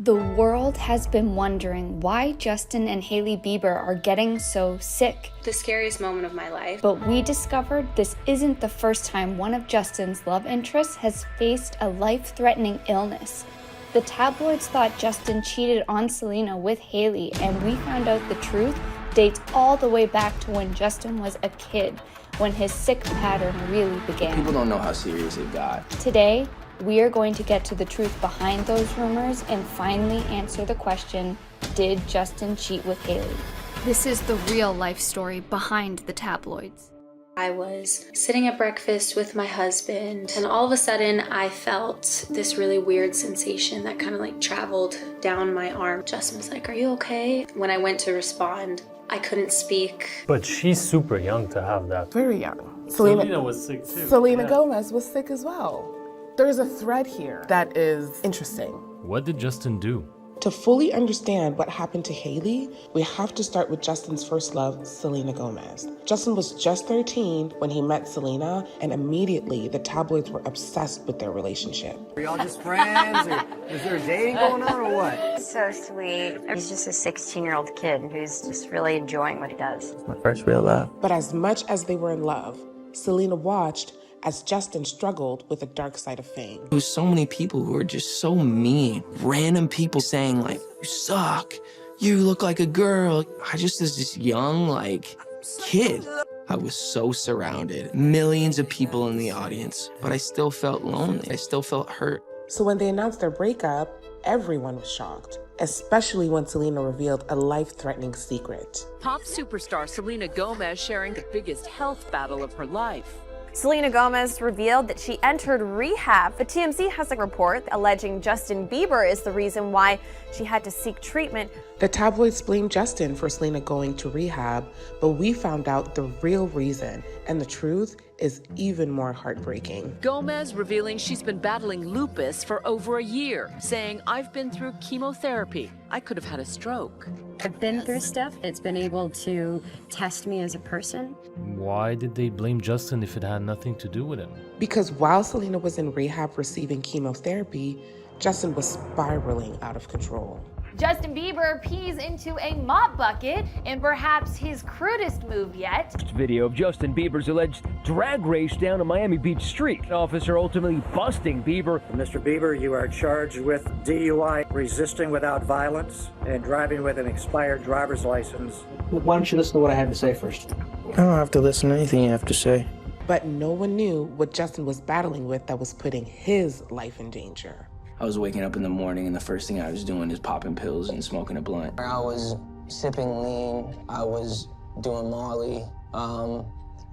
The world has been wondering why Justin and Hailey Bieber are getting so sick. The scariest moment of my life. But we discovered this isn't the first time one of Justin's love interests has faced a life-threatening illness. The tabloids thought Justin cheated on Seleena with Hailey, and we found out the truth dates all the way back to when Justin was a kid, when his sick pattern really began. People don't know how serious it got. Today, we are going to get to the truth behind those rumors and finally answer the question, did Justin cheat with Hailey? This is the real life story behind the tabloids. I was sitting at breakfast with my husband, and all of a sudden I felt this really weird sensation that kind of like traveled down my arm. Justin was like, "Are you okay?" When I went to respond, I couldn't speak. But she's super young to have that. Very young. Seleena was sick too. Seleena Gomez was sick as well. There's a thread here that is interesting. What did Justin do? To fully understand what happened to Hailey, we have to start with Justin's first love, Seleena Gomez. Justin was just 13 when he met Seleena, and immediately the tabloids were obsessed with their relationship. Are y'all just friends, or is there a dating going on, or what? So sweet. He's just a 16-year-old kid who's just really enjoying what he does. My first real love. But as much as they were in love, Seleena watched as Justin struggled with the dark side of fame. There was so many people who were just so mean. Random people saying like, "You suck. You look like a girl." I just was this young, like, kid. I was so surrounded. Millions of people in the audience. But I still felt lonely. I still felt hurt. So when they announced their breakup, everyone was shocked, especially when Seleena revealed a life-threatening secret. Pop superstar Seleena Gomez sharing the biggest health battle of her life. Seleena Gomez revealed that she entered rehab, but TMZ has a report alleging Justin Bieber is the reason why she had to seek treatment. The tabloids blamed Justin for Seleena going to rehab, but we found out the real reason, and the truth is even more heartbreaking. Gomez revealing she's been battling lupus for over a year, saying, "I've been through chemotherapy. I could have had a stroke. I've been through stuff. It's been able to test me as a person. Why did they blame Justin if it had nothing to do with him? Because while Seleena was in rehab receiving chemotherapy, Justin was spiraling out of control. Justin Bieber pees into a mop bucket in perhaps his crudest move yet. Video of Justin Bieber's alleged drag race down a Miami Beach street. An officer ultimately busting Bieber. Mr. Bieber, you are charged with DUI, resisting without violence, and driving with an expired driver's license. Why don't you listen to what I have to say first? I don't have to listen to anything you have to say. But no one knew what Justin was battling with that was putting his life in danger. I was waking up in the morning and the first thing I was doing is popping pills and smoking a blunt. I was sipping lean. I was doing Molly,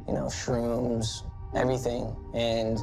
shrooms, everything. And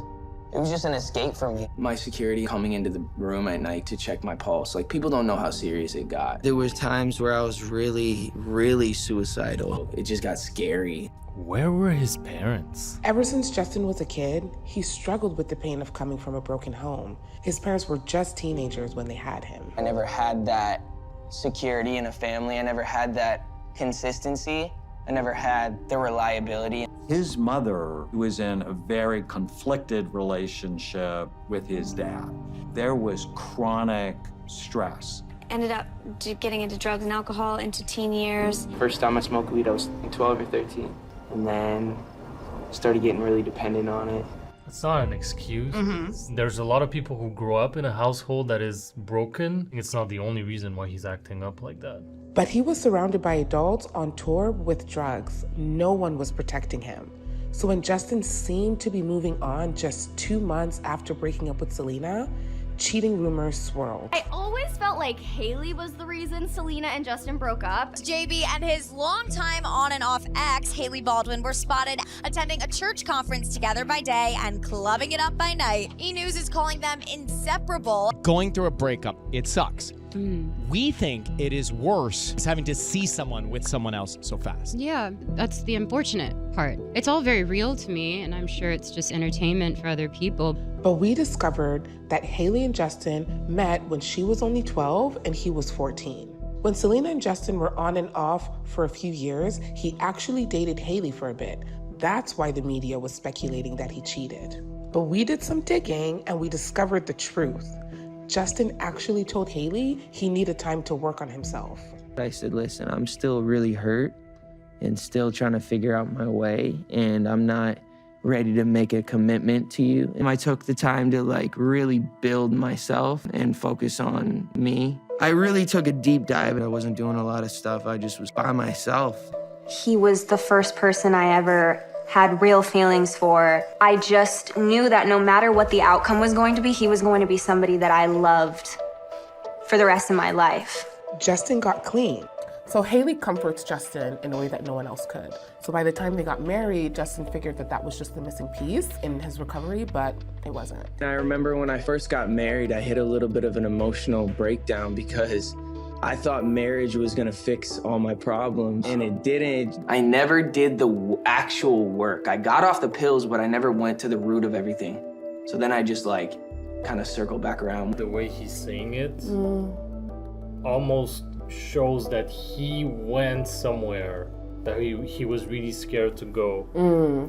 it was just an escape for me. My security coming into the room at night to check my pulse. Like, people don't know how serious it got. There was times where I was really, really suicidal. It just got scary. Where were his parents? Ever since Justin was a kid, he struggled with the pain of coming from a broken home. His parents were just teenagers when they had him. I never had that security in a family. I never had that consistency. I never had the reliability. His mother was in a very conflicted relationship with his dad. There was chronic stress. Ended up getting into drugs and alcohol into teen years. First time I smoked weed, I was 12 or 13. And then started getting really dependent on it. It's not an excuse. There's a lot of people who grow up in a household that is broken. It's not the only reason why he's acting up like that. But he was surrounded by adults on tour with drugs. No one was protecting him. So when Justin seemed to be moving on just 2 months after breaking up with Seleena, cheating rumors swirled. I always felt like Hailey was the reason Seleena and Justin broke up. JB and his longtime on and off ex, Hailey Baldwin, were spotted attending a church conference together by day and clubbing it up by night. E-News is calling them inseparable. Going through a breakup, it sucks. We think it is worse as having to see someone with someone else so fast. Yeah, that's the unfortunate part. It's all very real to me, and I'm sure it's just entertainment for other people. But we discovered that Hailey and Justin met when she was only 12 and he was 14. When Seleena and Justin were on and off for a few years, he actually dated Hailey for a bit. That's why the media was speculating that he cheated. But we did some digging and we discovered the truth. Justin actually told Heyli he needed time to work on himself. I said, listen, I'm still really hurt and still trying to figure out my way, and I'm not ready to make a commitment to you. And I took the time to really build myself and focus on me. I really took a deep dive. I wasn't doing a lot of stuff. I just was by myself. He was the first person I ever had real feelings for. I just knew that no matter what the outcome was going to be, he was going to be somebody that I loved for the rest of my life. Justin got clean. So Heyli comforts Justin in a way that no one else could. So by the time they got married, Justin figured that was just the missing piece in his recovery, but it wasn't. I remember when I first got married, I hit a little bit of an emotional breakdown because I thought marriage was gonna fix all my problems, and it didn't. I never did the actual work. I got off the pills, but I never went to the root of everything. So then I just kind of circled back around. The way he's saying it almost shows that he went somewhere that he was really scared to go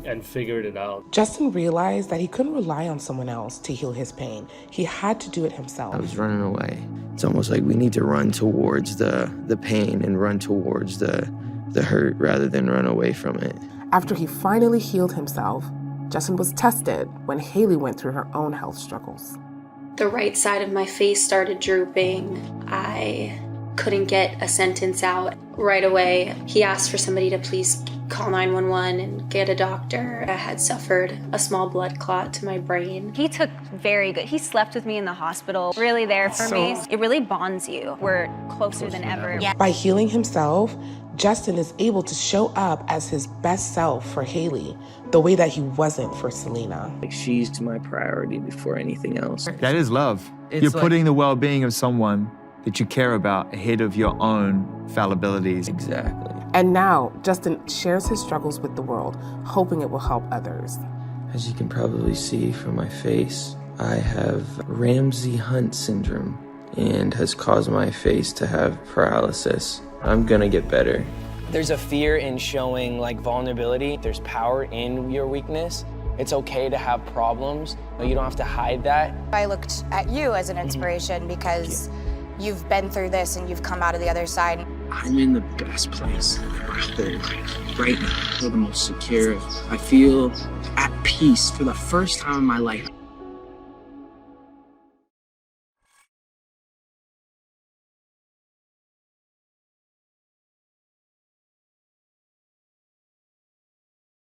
and figured it out. Justin realized that he couldn't rely on someone else to heal his pain. He had to do it himself. I was running away. It's almost like we need to run towards the pain and run towards the hurt rather than run away from it. After he finally healed himself, Justin was tested when Heyli went through her own health struggles. The right side of my face started drooping. I couldn't get a sentence out right away. He asked for somebody to please call 911 and get a doctor. I had suffered a small blood clot to my brain. He took very good. He slept with me in the hospital, really there for me. It really bonds you. We're closer than ever. Yeah. By healing himself, Justin is able to show up as his best self for Heyli, the way that he wasn't for Seleena. She's my priority before anything else. That is love. You're putting the well-being of someone that you care about ahead of your own fallibilities. Exactly. And now, Justin shares his struggles with the world, hoping it will help others. As you can probably see from my face, I have Ramsay Hunt syndrome and has caused my face to have paralysis. I'm gonna get better. There's a fear in showing vulnerability. There's power in your weakness. It's okay to have problems, but you don't have to hide that. I looked at you as an inspiration because you've been through this and you've come out of the other side. I'm in the best place in my whole life. Right now, I feel the most secure. I feel at peace for the first time in my life.